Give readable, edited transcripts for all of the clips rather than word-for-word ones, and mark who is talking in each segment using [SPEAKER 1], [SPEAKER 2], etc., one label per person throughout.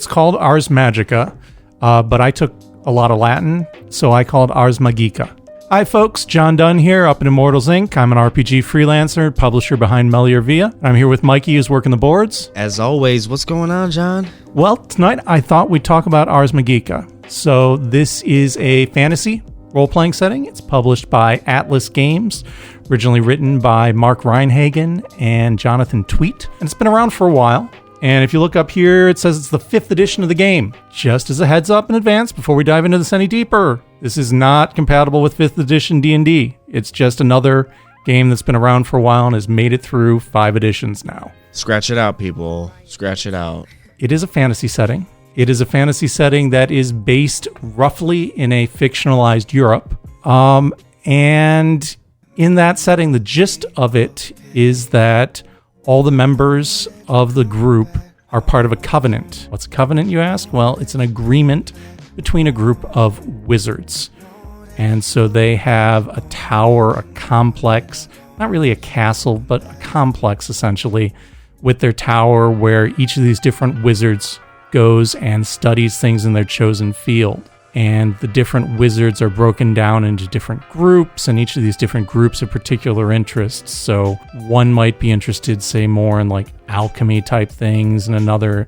[SPEAKER 1] it's called Ars Magica, but I took a lot of Latin, so I called Ars Magica. Hi folks, John Dunn here up at Immortals Inc. I'm an RPG freelancer, publisher behind Melior Via. I'm here with Mikey, who's working the boards.
[SPEAKER 2] As always, what's going on, John?
[SPEAKER 1] Well, tonight I thought we'd talk about Ars Magica. So this is a fantasy role-playing setting. It's published by Atlas Games, originally written by Mark Reinhagen and Jonathan Tweet, and it's been around for a while. And if you look up here, it says it's the 5th edition of the game. Just as a heads up in advance before we dive into this any deeper, this is not compatible with 5th edition D&D. It's just another game that's been around for a while and has made it through 5 editions now.
[SPEAKER 2] Scratch it out, people. Scratch it out.
[SPEAKER 1] It is a fantasy setting. It is a fantasy setting that is based roughly in a fictionalized Europe. And in that setting, the gist of it is that all the members of the group are part of a covenant. What's a covenant, you ask? Well, it's an agreement between a group of wizards. And so they have a tower, a complex, not really a castle, but a complex essentially, with their tower where each of these different wizards goes and studies things in their chosen field. And the different wizards are broken down into different groups, and each of these different groups have particular interests. So one might be interested, say, more in like alchemy type things, and another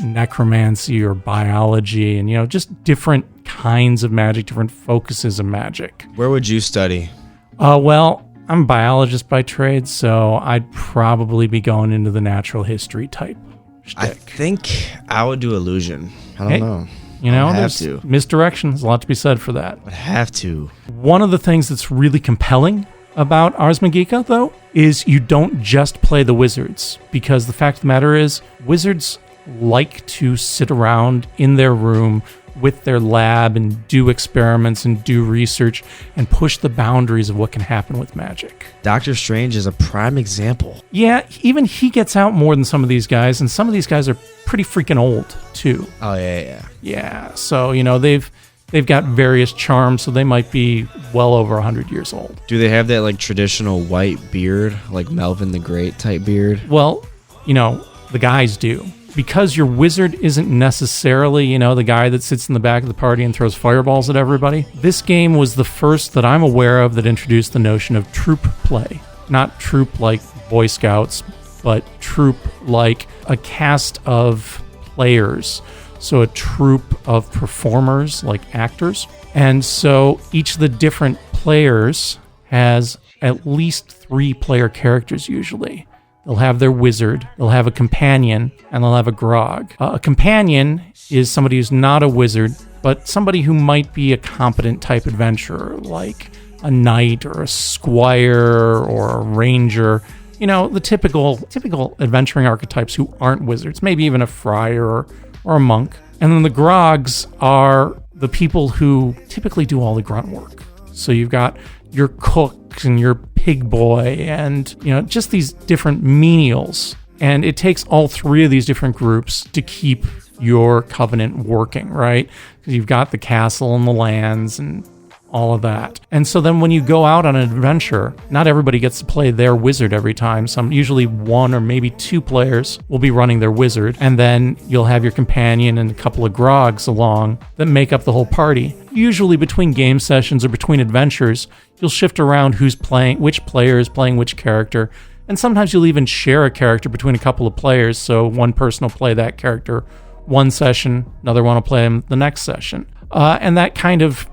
[SPEAKER 1] necromancy or biology, and just different kinds of magic, different focuses of magic.
[SPEAKER 2] Where would you study?
[SPEAKER 1] Well, I'm a biologist by trade, so I'd probably be going into the natural history type shtick.
[SPEAKER 2] I think I would do illusion. I don't know.
[SPEAKER 1] There's misdirection. There's a lot to be said for that.
[SPEAKER 2] I'd have to.
[SPEAKER 1] One of the things that's really compelling about Ars Magica, though, is you don't just play the wizards, because the fact of the matter is, wizards like to sit around in their room with their lab and do experiments and do research and push the boundaries of what can happen with magic.
[SPEAKER 2] Doctor Strange is a prime example.
[SPEAKER 1] Yeah, even he gets out more than some of these guys, and some of these guys are pretty freaking old, too.
[SPEAKER 2] Oh, yeah.
[SPEAKER 1] Yeah, so, they've got various charms, so they might be well over 100 years old.
[SPEAKER 2] Do they have that, like, traditional white beard, like Melvin the Great type beard?
[SPEAKER 1] Well, the guys do. Because your wizard isn't necessarily, the guy that sits in the back of the party and throws fireballs at everybody, this game was the first that I'm aware of that introduced the notion of troop play. Not troop like Boy Scouts, but troop like a cast of players. So a troupe of performers, like actors. And so each of the different players has at least 3 player characters usually. They'll have their wizard, they'll have a companion, and they'll have a grog. A companion is somebody who's not a wizard, but somebody who might be a competent type adventurer, like a knight or a squire or a ranger. The typical adventuring archetypes who aren't wizards, maybe even a friar or a monk. And then the grogs are the people who typically do all the grunt work. So you've got your cook and your pig boy and, just these different menials. And it takes all 3 of these different groups to keep your covenant working, right? Because you've got the castle and the lands and all of that. And so then when you go out on an adventure, not everybody gets to play their wizard every time. Usually 1 or maybe 2 players will be running their wizard, and then you'll have your companion and a couple of grogs along that make up the whole party. Usually between game sessions or between adventures, you'll shift around who's playing, which player is playing which character, and sometimes you'll even share a character between a couple of players, so one person will play that character one session, another one will play him the next session. And that kind of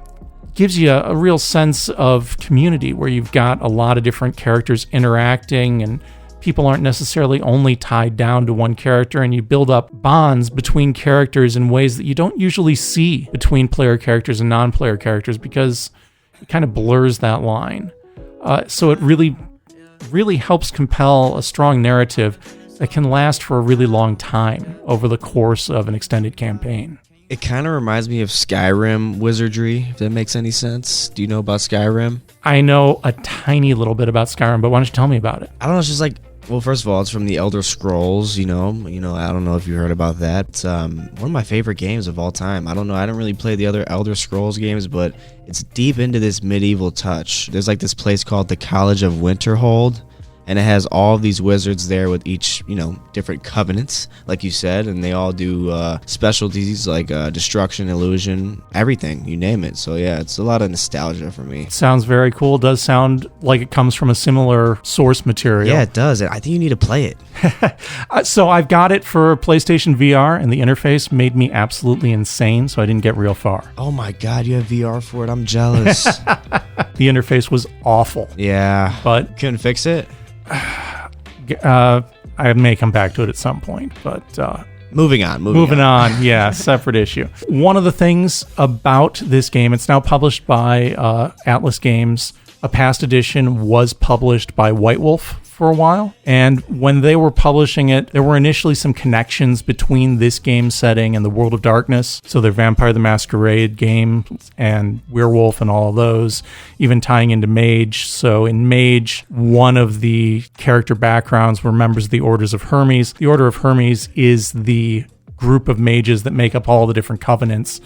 [SPEAKER 1] gives you a real sense of community where you've got a lot of different characters interacting and people aren't necessarily only tied down to one character, and you build up bonds between characters in ways that you don't usually see between player characters and non-player characters because it kind of blurs that line. So it really helps compel a strong narrative that can last for a really long time over the course of an extended campaign.
[SPEAKER 2] It kind of reminds me of Skyrim wizardry, if that makes any sense. Do you know about Skyrim?
[SPEAKER 1] I know a tiny little bit about Skyrim, but why don't you tell me about it?
[SPEAKER 2] I don't know, it's just like, well, first of all, it's from the Elder Scrolls, I don't know if you heard about that. It's one of my favorite games of all time. I don't know, I don't really play the other Elder Scrolls games, but it's deep into this medieval touch. There's like this place called the College of Winterhold, and it has all these wizards there with each, different covenants, like you said, and they all do specialties like destruction, illusion, everything, you name it. So yeah, it's a lot of nostalgia for me.
[SPEAKER 1] Sounds very cool. Does sound like it comes from a similar source material.
[SPEAKER 2] Yeah, it does. I think you need to play it.
[SPEAKER 1] So I've got it for PlayStation VR, and the interface made me absolutely insane, so I didn't get real far.
[SPEAKER 2] Oh my God, you have VR for it? I'm jealous.
[SPEAKER 1] The interface was awful.
[SPEAKER 2] Yeah.
[SPEAKER 1] But
[SPEAKER 2] couldn't fix it?
[SPEAKER 1] I may come back to it at some point, but
[SPEAKER 2] moving on.
[SPEAKER 1] Yeah, separate issue. One of the things about this game, it's now published by Atlas Games. A past edition was published by White Wolf for a while, and when they were publishing it, there were initially some connections between this game setting and the World of Darkness. So their Vampire the Masquerade game and Werewolf and all of those, even tying into Mage. So in Mage, one of the character backgrounds were members of the Orders of Hermes. The Order of Hermes is the group of mages that make up all the different covenants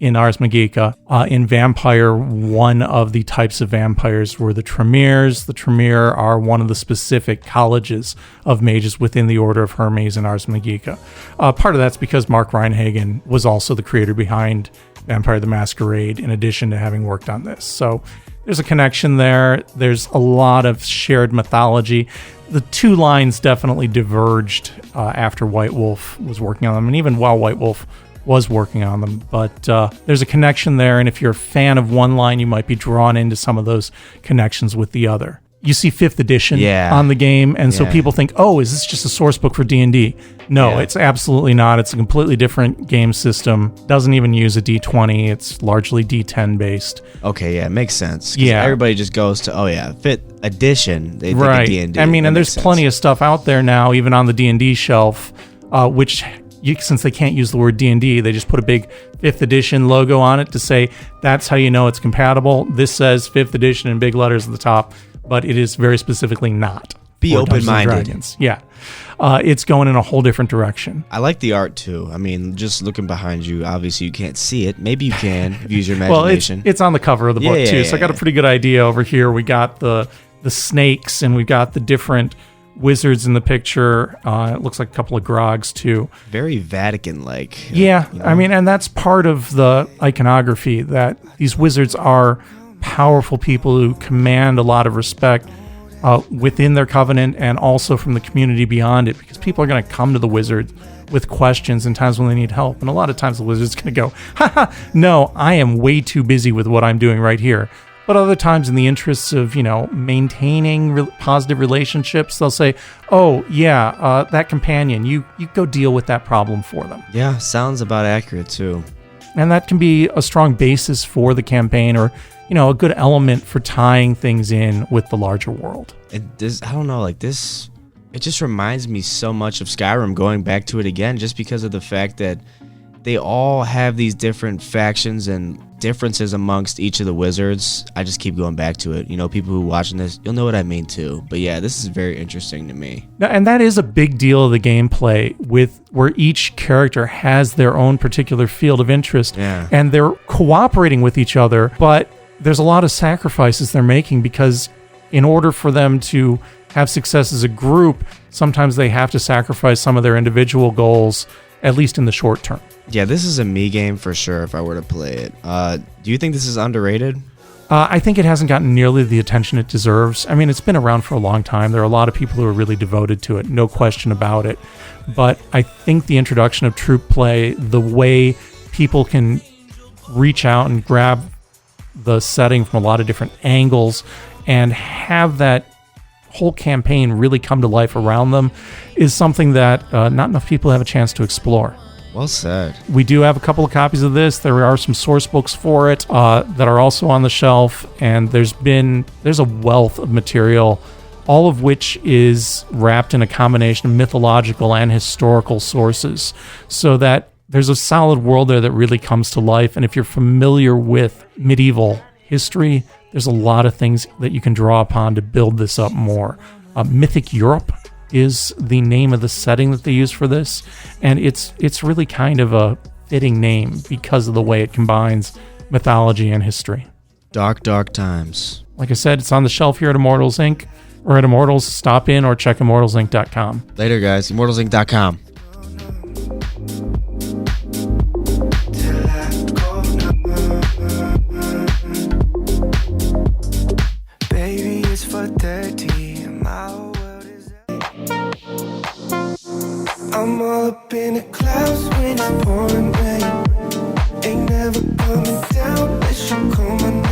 [SPEAKER 1] in Ars Magica. In Vampire, one of the types of vampires were the Tremors. The Tremere are one of the specific colleges of mages within the Order of Hermes in Ars Magica. Part of that's because Mark Reinhagen was also the creator behind Vampire the Masquerade, in addition to having worked on this. So there's a connection there. There's a lot of shared mythology. The two lines definitely diverged after White Wolf was working on them, and even while White Wolf was working on them, but there's a connection there, and if you're a fan of one line, you might be drawn into some of those connections with the other. You see 5th edition on the game, and so people think, oh, is this just a source book for D&D? No, it's absolutely not. It's a completely different game system. Doesn't even use a D20. It's largely D10 based.
[SPEAKER 2] Okay, yeah, it makes sense.
[SPEAKER 1] Yeah.
[SPEAKER 2] Everybody just goes to, 5th edition. They think of D&D.
[SPEAKER 1] I mean, and there's plenty of stuff out there now, even on the D&D shelf, which... since they can't use the word D&D, they just put a big 5th edition logo on it to say that's how you know it's compatible. This says 5th edition in big letters at the top, but it is very specifically not.
[SPEAKER 2] Be open-minded.
[SPEAKER 1] Yeah. It's going in a whole different direction.
[SPEAKER 2] I like the art too. I mean, just looking behind you, obviously you can't see it. Maybe you can if you use your imagination.
[SPEAKER 1] Well, it's on the cover of the book too, so I got a pretty good idea over here. We got the snakes, and we got the different wizards in the picture. It looks like a couple of grogs too.
[SPEAKER 2] Very Vatican-like.
[SPEAKER 1] Yeah, I mean, and that's part of the iconography, that these wizards are powerful people who command a lot of respect within their covenant and also from the community beyond it, because people are going to come to the wizard with questions in times when they need help. And a lot of times the wizard's going to go, no, I am way too busy with what I'm doing right here. But other times, in the interests of, maintaining positive relationships, they'll say, oh, yeah, that companion, you go deal with that problem for them.
[SPEAKER 2] Yeah, sounds about accurate, too.
[SPEAKER 1] And that can be a strong basis for the campaign, or, a good element for tying things in with the larger world.
[SPEAKER 2] I don't know, it just reminds me so much of Skyrim, going back to it again, just because of the fact that they all have these different factions and differences amongst each of the wizards. I just keep going back to it. People who are watching this, you'll know what I mean too. But yeah, this is very interesting to me.
[SPEAKER 1] And that is a big deal of the gameplay, where each character has their own particular field of interest, and they're cooperating with each other, but there's a lot of sacrifices they're making, because in order for them to have success as a group, sometimes they have to sacrifice some of their individual goals, at least in the short term.
[SPEAKER 2] Yeah, this is a me game for sure if I were to play it. Do you think this is underrated?
[SPEAKER 1] I think it hasn't gotten nearly the attention it deserves. I mean, it's been around for a long time. There are a lot of people who are really devoted to it, no question about it. But I think the introduction of troop play, the way people can reach out and grab the setting from a lot of different angles and have that whole campaign really come to life around them, is something that not enough people have a chance to explore.
[SPEAKER 2] Well said.
[SPEAKER 1] We do have a couple of copies of this. There are some source books for it that are also on the shelf, and there's a wealth of material, all of which is wrapped in a combination of mythological and historical sources, so that there's a solid world there that really comes to life. And if you're familiar with medieval history, there's a lot of things that you can draw upon to build this up more. Mythic Europe is the name of the setting that they use for this, and it's really kind of a fitting name because of the way it combines mythology and history.
[SPEAKER 2] Dark times.
[SPEAKER 1] Like I said, it's on the shelf here at Immortals Inc. or at Immortals, stop in or check immortalsinc.com.
[SPEAKER 2] Later, guys. Immortalsinc.com.
[SPEAKER 3] Baby, it's 4:30 and my whole world is I'm all up in the clouds when it's pouring rain. Ain't never coming down unless you call my name.